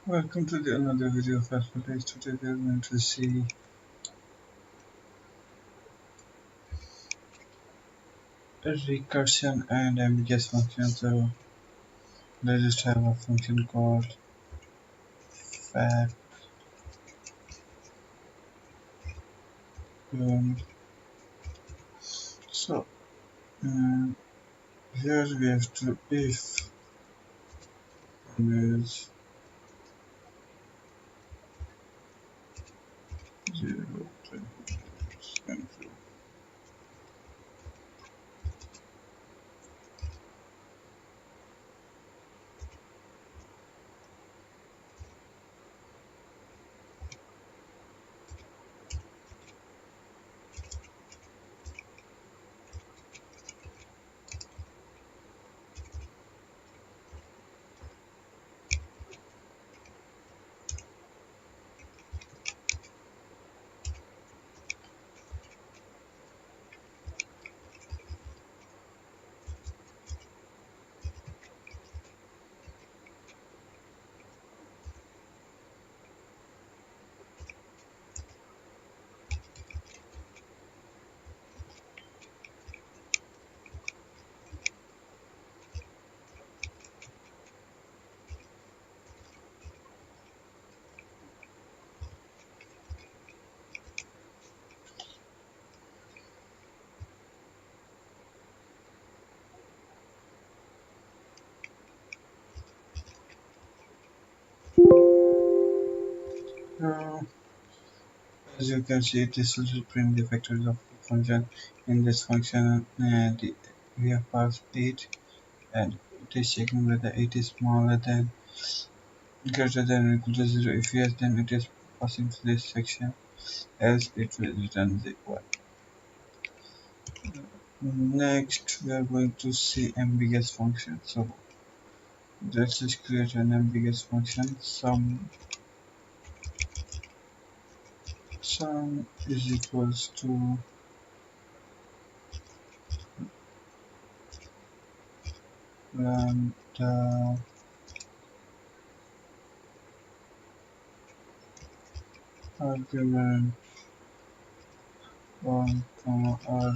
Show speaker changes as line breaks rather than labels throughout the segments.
Welcome to another video of Alphabet. Today we are going to see recursion and ambiguous functions. So let's just have a function called fact. Um, so here we have to if is 0 and as you can see, this will print the factors of the function. In this function, we have passed 8 and it is checking whether 8 is smaller than greater than or equal to 0. If yes, then it is passing to this section, else it will return the 1. Next, we are going to see ambiguous function. So let's just create an ambiguous function. Sum is equals to lambda argument 1 comma r2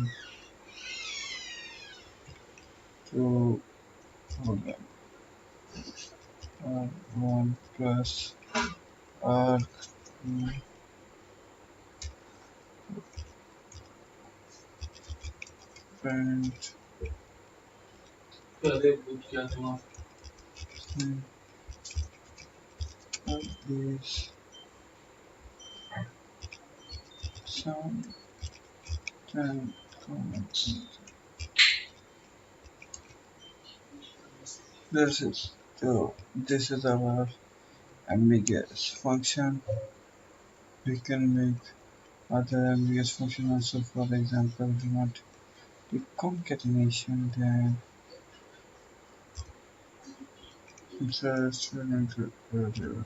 r1 plus r2 print is sum 10 comma 8. This is our ambiguous function. We can make other ambiguous function also. For example, we want the concatenation, then just we're going to do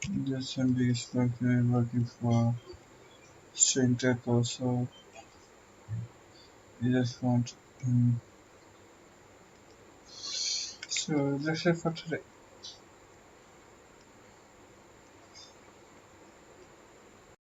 this ambiguous function is working for string type also. We just want so that's it for today.